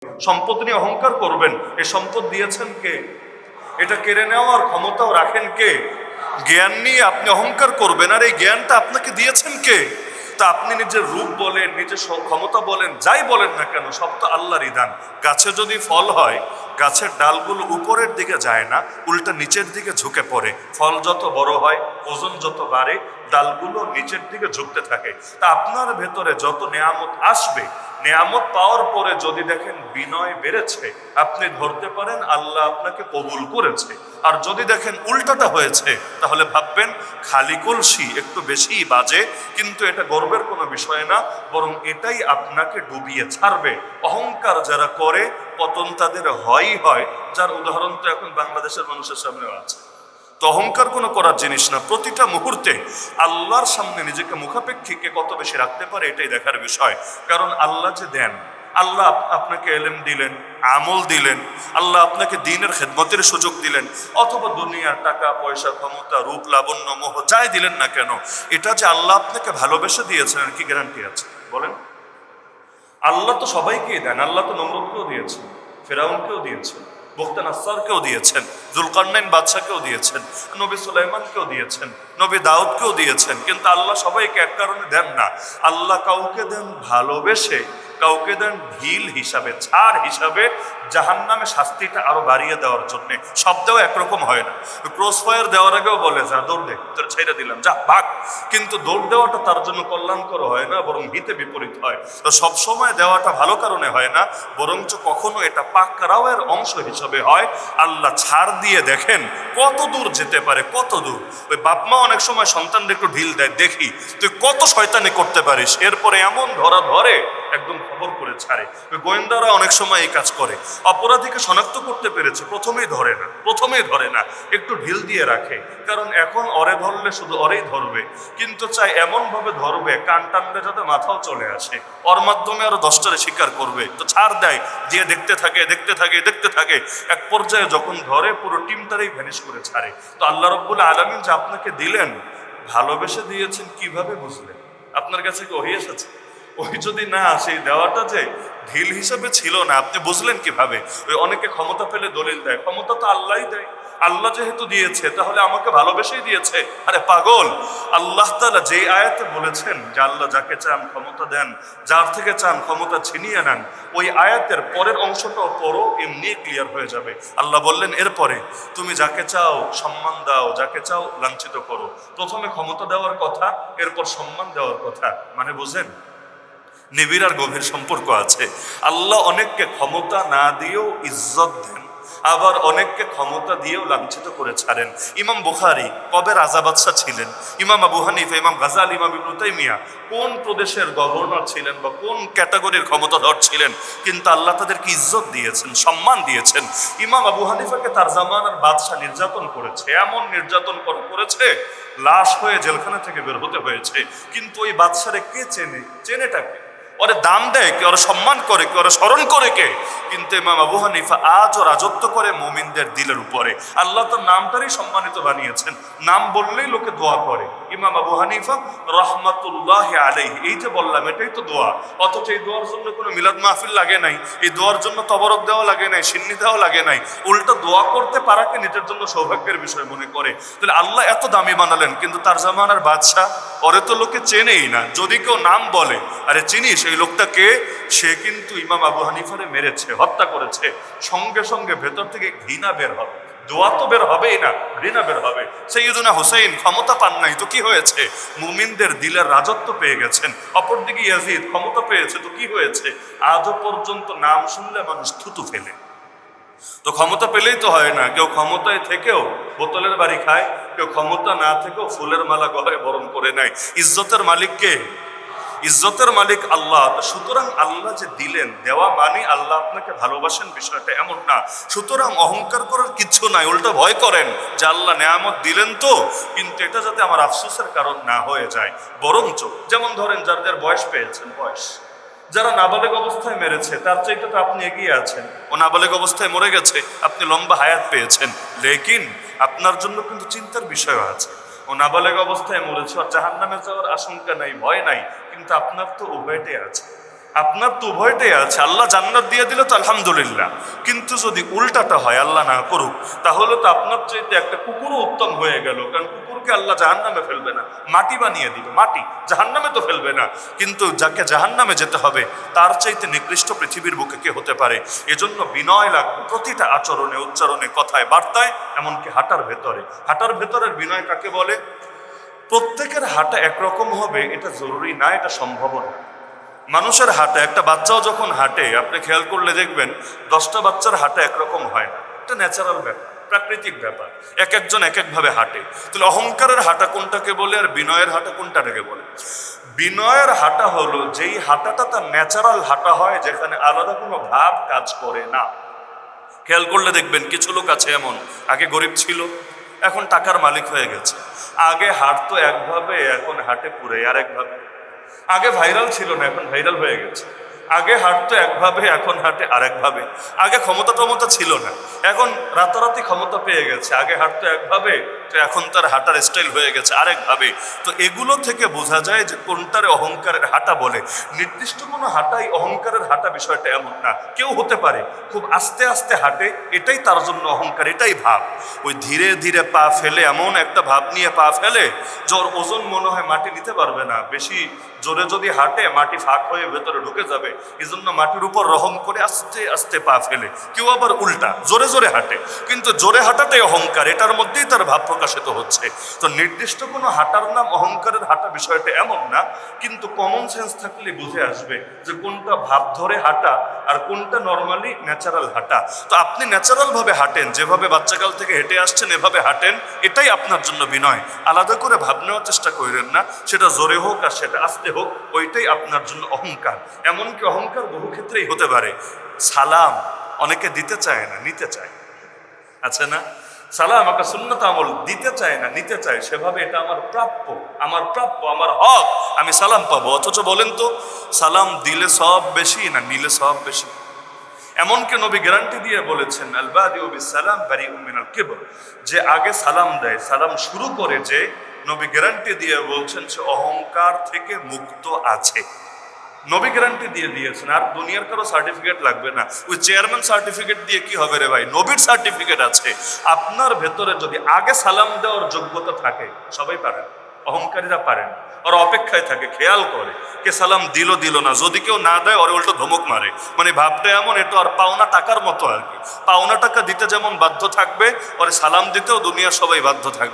সম্পদ নিয়ে অহংকার করবেন, এই সম্পদ দিয়েছেন কে? এটা কেড়ে নেওয়ার ক্ষমতাও রাখেন কে? জ্ঞান নিয়ে আপনি অহংকার করবেন, আর এই জ্ঞানটা আপনাকে দিয়েছেন কে? তা আপনি নিজের রূপ বলেন, নিজের ক্ষমতা বলেন, যাই বলেন না কেন, সব তো আল্লাহরই দান। গাছে যদি ফল হয়, গাছের ডালগুলো উপরের দিকে যায় না, উল্টা নিচের দিকে ঝুঁকে পড়ে। ফল যত বড় হয়, ওজন যত বাড়ে, ডালগুলো নিচের দিকে ঝুঁকতে থাকে। তা আপনার ভেতরে যত নেয়ামত আসবে, নেয়ামত পাওয়ার পরে যদি দেখেন বিনয় বেড়েছে, আপনি ধরতে পারেন আল্লাহ আপনাকে কবুল করেছে। আর যদি দেখেন উল্টাটা হয়েছে, তাহলে ভাববেন খালি কলসি একটু বেশিই বাজে, কিন্তু এটা গর্বের কোনো বিষয় না, বরং এটাই আপনাকে ডুবিয়ে ছাড়বে। অহংকার যারা করে, পতন তাদের হয়ই হয়, যার উদাহরণ তো এখন বাংলাদেশের মানুষের সামনেও আছে। তো অহংকার কোনো করার জিনিস না। প্রতিটা মুহূর্তে আল্লাহর সামনে নিজেকে মুখাপেক্ষীকে কত বেশি রাখতে পারে, এটাই দেখার বিষয়। কারণ আল্লাহ যে দেন, আল্লাহ আপনাকে এলেম দিলেন, আমল দিলেন, আল্লাহ আপনাকে দ্বীনের খেদমতের সুযোগ দিলেন, অথবা দুনিয়ার টাকা পয়সা, ক্ষমতা, রূপ, লাবণ্য, মোহ যাই দিলেন না কেন, এটা যে আল্লাহ আপনাকে ভালোবেসে দিয়েছেন কি গ্যারান্টি আছে বলেন? আল্লাহ তো সবাইকেই দেন। আল্লাহ তো নমরুদকেও দিয়েছেন, ফেরাউনকেও দিয়েছেন, বখতে নাসসারকেও দিয়েছেন, জুলকারনাইন বাদশাকেও দিয়েছেন, নবী সুলাইমানকেও দিয়েছেন, নবী দাউদকেও দিয়েছেন। কিন্তু আল্লাহ সবাইকে এক কারণে দেন না। আল্লাহ কাউকে দেন ভালোবেসে, কাউকে দেন ঢিল হিসাবে, ছাড় হিসাবে, জাহান্নামে শাস্তিটা আরো বাড়িয়ে দেওয়ার জন্য। সব দেওয়া একরকম হয় না। ক্রস ফায়ার দেওয়ার আগেও বলে যা দৌড় দে, তোর ছেড়ে দিলাম, যা ভাগ। কিন্তু দৌড় দেওয়াটা তার জন্য কল্যাণকর হয় না, বরং হিতে বিপরীত হয়। তো সবসময় দেওয়াটা ভালো কারণে হয় না, বরঞ্চ কখনো এটা পাকরাওয়ের অংশ হিসাবে হয়। আল্লাহ ছাড় দিয়ে দেখেন কত দূর যেতে পারে, কত দূর। ওই বাপমা অনেক সময় সন্তানদের একটু ঢিল দেয়, দেখি তুই কত শয়তানি করতে পারিস, এরপরে এমন ধরা ধরে একদম খবর করে ছাড়ে। ওই গোয়েন্দারা অনেক সময় এই কাজ করে। অপরাধীকে শনাক্ত করতে পেরেছে, প্রথমেই ধরে না, একটু ঢিল দিয়ে রাখে। কারণ এখন অরে ধরলে শুধু অরেই ধরবে, কিন্তু চাই এমন ভাবে ধরবে কান টানলে যাতে মাথাও চলে আসে, ওর মাধ্যমে আরো 10টারে স্বীকার করবে। তো ছাড় দেয়, দিয়ে দেখতে থাকে। এক পর্যায়ে যখন ধরে, পুরো টিমটারেই ভ্যানিশ করে ছাড়ে। তো আল্লাহ রাব্বুল আলামিন যে আপনাকে দিলেন, ভালোবেসে দিয়েছেন, কিভাবে বুঝলেন? আপনার কাছে কি ওহী এসেছে? ওই যদি না, সেই দেওয়াটা যে ঢিল হিসাবে ছিল না, আপনি বুঝলেন কিভাবে? ওই অনেকে ক্ষমতা পেলে দলিল দেয়, ক্ষমতা তো আল্লাহই দেয়। আল্লাহ যেহেতু দিয়েছে, তাহলে আমাকে ভালোবেসেই দিয়েছে। আরে পাগল, আল্লাহ তাআলা যে আয়াতে বলেছেন যে আল্লাহ যাকে চান ক্ষমতা দেন, যার থেকে চান ক্ষমতা ছিনিয়ে নেন, ওই আয়াতের পরের অংশটাও পড়ো, এমনি ক্লিয়ার হয়ে যাবে। আল্লাহ বললেন এরপরে তুমি যাকে চাও সম্মান দাও, যাকে চাও লাঞ্ছিত করো। প্রথমে ক্ষমতা দেওয়ার কথা, এরপর সম্মান দেওয়ার কথা। মানে বুঝেন, নিবিড় আর গভীর সম্পর্ক আছে। আল্লাহ অনেককে ক্ষমতা না দিয়েও ইজ্জত দেন, আবার অনেককে ক্ষমতা দিয়েও লাঞ্ছিত করে ছাড়েন। ইমাম বুখারী কবে রাজা বাদশাহ ছিলেন, ইমাম আবু হানিফা, ইমাম গাজালি, ইমাম ইবনে তাইমিয়া কোন প্রদেশের গভর্নর ছিলেন বা কোন ক্যাটাগরির ক্ষমতাধর ছিলেন, কিন্তু আল্লাহ তাদেরকে ইজ্জত দিয়েছেন, সম্মান দিয়েছেন। ইমাম আবু হানিফাকে তার জামানার বাদশাহ নির্যাতন করেছে, এমন নির্যাতন করেছে লাশ হয়ে জেলখানা থেকে বের হতে হয়েছে। কিন্তু ওই বাদশারে কে চেনেটাকে, ওরে দাম দেয় কে, ওরে সম্মান করে কে, ওরে স্মরণ করে কে? কিন্তু ইমাম আবু হানিফা আজও রাজত্ব করে মুমিনদের দিলের উপরে। আল্লাহ তার নামটারই সম্মানিত বানিয়েছেন, নাম বললেই লোকে দোয়া করে। ইমাম আবু হানিফা রাহমাতুল্লাহি আলাইহি, এই যে বললাম এটাই তো দোয়া। অথচ এই দোয়ার জন্য কোনো মিলাদ মাহফিল লাগে নাই, এই দোয়ার জন্য তবরক দেওয়া লাগে নাই, সিন্নি দেওয়া লাগে নাই। উল্টা দোয়া করতে পারাকে নিজের জন্য সৌভাগ্যের বিষয় মনে করে। তাহলে আল্লাহ এত দামি বানালেন, কিন্তু তার জামানার বাদশাহ, ওরে তো লোকে চেনেই না। যদি কেউ নাম বলে, আরে চিনিস এই লোকটা কে, সে কিন্তু ইমাম আবু হানিফারে মেরেছে, হত্যা করেছে, সঙ্গে সঙ্গে ভেতর থেকে ঘৃণা বের হবে। দোয়া তো বের হবেই না, ঘৃণা বের হবে। সাইয়্যিদুনা হুসাইন ক্ষমতা পান নাই, তো কি হয়েছে? মুমিনদের দিলের রাজত্ব পেয়ে গেছেন। অপরদিকে ইয়াজিদ ক্ষমতা পেয়েছে, তো কি হয়েছে? আজও পর্যন্ত নাম শুনলে মানুষ থুতু ফেলে। তো ক্ষমতা পেলেই তো হয় না, কেউ ক্ষমতায় থেকেও বোতলের বাড়ি খায়, কেউ ক্ষমতা না থেকেও ফুলের মালা গলায় বরণ করে নেয়। ইজ্জতের মালিক কে? ইজ্জতের মালিক আল্লাহ। সুতরাং আল্লাহ যে দিলেন, দেওয়া মানে আল্লাহ আপনাকে ভালোবাসেন বিষয়টা এমন না। সুতরাং অহংকার করার কিচ্ছু নাই, উল্টা ভয় করেন যে আল্লাহ নেয়ামত দিলেন তো, কিন্তু এটা যাতে আমার আফসোসের কারণ না হয়ে যায়। বরঞ্চ যেমন ধরেন যার বয়স পেয়েছেন, বয়স যারা নাবালেগ অবস্থায় মেরেছে, তার চাইতে তো আপনি এগিয়ে আছেন। ও নাবালেগ অবস্থায় মরে গেছে, আপনি লম্বা হায়াত পেয়েছেন। লেকিন আপনার জন্য কিন্তু চিন্তার বিষয় আছে। ও নাবালেগ অবস্থায় মরেছে, আর জাহান্নামে যাওয়ার আশঙ্কা নাই, ভয় নাই, কিন্তু আপনার তো উভয়টাই আছে। আপনার তো উভয়টাই আছে, আল্লাহ জান্নাত দিয়ে দিলে তো আলহামদুলিল্লাহ, কিন্তু যদি উল্টাটা হয়, আল্লাহ না করুক, তাহলে তো আপনার চাইতে একটা কুকুরও উত্তম হয়ে গেল। কারণ কুকুরকে আল্লাহ জাহান্নামে ফেলবে না, মাটি বানিয়ে দিবে, মাটি জাহান্নামে তো ফেলবে না। কিন্তু যাকে জাহান্নামে যেতে হবে তার চাইতে নিকৃষ্ট পৃথিবীর বুকে কে হতে পারে? এজন্য বিনয় লাগবে প্রতিটা আচরণে, উচ্চারণে, কথায়, বার্তায়, এমনকি হাঁটার ভেতরে। হাঁটার ভেতরের বিনয় কাকে বলে? প্রত্যেকের হাঁটা একরকম হবে এটা জরুরি না, এটা সম্ভব না। মানুষের হাঁটা, একটা বাচ্চাও যখন হাঁটে, আপনি খেয়াল করলে দেখবেন 10টা বাচ্চার হাঁটা একরকম হয় না। এটা ন্যাচারাল ব্যাপার, প্রাকৃতিক ব্যাপার। এক একজন এক একভাবে হাঁটে। তাহলে অহংকারের হাঁটা কোনটাকে বলে আর বিনয়ের হাঁটা কোনটাকে বলে? বিনয়ের হাঁটা হলো যেই হাঁটাটা তার ন্যাচারাল হাঁটা হয়, যেখানে আলাদা কোনো ভাব কাজ করে না। খেয়াল করলে দেখবেন কিছু লোক আছে এমন, আগে গরিব ছিল, এখন টাকার মালিক হয়ে গেছে। আগে হাঁটতো একভাবে, এখন হাঁটে পুরে আরেকভাবে। আগে ভাইরাল ছিল না, এখন ভাইরাল হয়ে গেছে। আগে হাঁটতো একভাবে, এখন হাঁটে আরেকভাবে। আগে ক্ষমতা টমতা ছিল না, এখন রাতারাতি ক্ষমতা পেয়ে গেছে। আগে হাঁটতো একভাবে, তো এখন তার হাঁটার স্টাইল হয়ে গেছে আরেকভাবে। তো এগুলো থেকে বোঝা যায় যে কোনটারে অহংকারের হাঁটা বলে। নির্দিষ্ট কোনো হাঁটাই অহংকারের হাঁটা বিষয়টা এমন না। কেউ হতে পারে খুব আস্তে আস্তে হাঁটে, এটাই তার জন্য অহংকার, এটাই ভাব। ওই ধীরে ধীরে পা ফেলে, এমন একটা ভাব নিয়ে পা ফেলে যে ওর ওজন মনে হয় মাটি নিতে পারবে না। বেশি জোরে যদি হাঁটে মাটি ফাঁক হয়ে ভেতরে ঢুকে যাবে, এই জন্য মাটির উপর রহম করে আস্তে আস্তে পা ফেলে। কেউ আবার উল্টা জোরে জোরে হাঁটে, কিন্তু জোরে হাঁটাটাই অহংকার, এটার মধ্যেই তার ভাব প্রকাশিত হচ্ছে। তো নির্দিষ্ট কোনো হাঁটার নাম অহংকারের হাঁটা বিষয়টা এমন না, কিন্তু কমন সেন্স থাকলে বুঝে আসবে যে কোনটা ভাব ধরে হাঁটা আর কোনটা নর্মালি ন্যাচারাল হাঁটা। তো আপনি ন্যাচারাল ভাবে হাঁটেন, যেভাবে বাচ্চাকাল থেকে হেঁটে আসছেন এভাবে হাঁটেন, এটাই আপনার জন্য বিনয়। আলাদা করে ভাব নেওয়ার চেষ্টা করেন না, সেটা জোরে হোক আর সেটা আস্তে হোক, ওইটাই আপনার জন্য অহংকার। এমনকি অহংকার বহু ক্ষেত্রেই হতে পারে। সালাম অনেকে দিতে চায় না, নিতে চায়, আছে না? সালাম একটা সুন্নত আমল, দিতে চায় না, নিতে চায় সেভাবে। এটা আমার প্রাপ্য, আমার প্রাপ্য, আমার হক, আমি সালাম পাবো। অথচ বলেন তো, সালাম দিলে সব বেশি না নিলে সব বেশি? এমনকি নবী গ্যারান্টি দিয়ে বলেছেন, আল বাদিউ বিসসালাম বারিউম মিনাল কিবর, যে আগে সালাম দেয়, সালাম শুরু করে, যে নবী গ্যারান্টি দিয়ে বলছেন সে অহংকার থেকে মুক্ত আছে। নবী গ্যারান্টি দিয়ে দিয়েছেন। আর দুনিয়ার কারো সার্টিফিকেট লাগবে না। ওই চেয়ারম্যান সার্টিফিকেট দিয়ে কি হবে রে ভাই? নবীর সার্টিফিকেট আছে। আপনার ভেতরে যদি আগে সালাম দেওয়ার যোগ্যতা থাকে, সবাই পারেন, অহংকারীরা পারেন, ওরা অপেক্ষায় থাকে, খেয়াল করে কে সালাম দিল দিল না। যদি কেউ না দেয় ওরে উল্টো ধমক মারে। মানে ভাবটা এমন, এটা আর পাওনা টাকার মতো আর কি। পাওনা টাকা দিতে যেমন বাধ্য থাকবে, ওরে সালাম দিতেও দুনিয়ার সবাই বাধ্য থাকবে।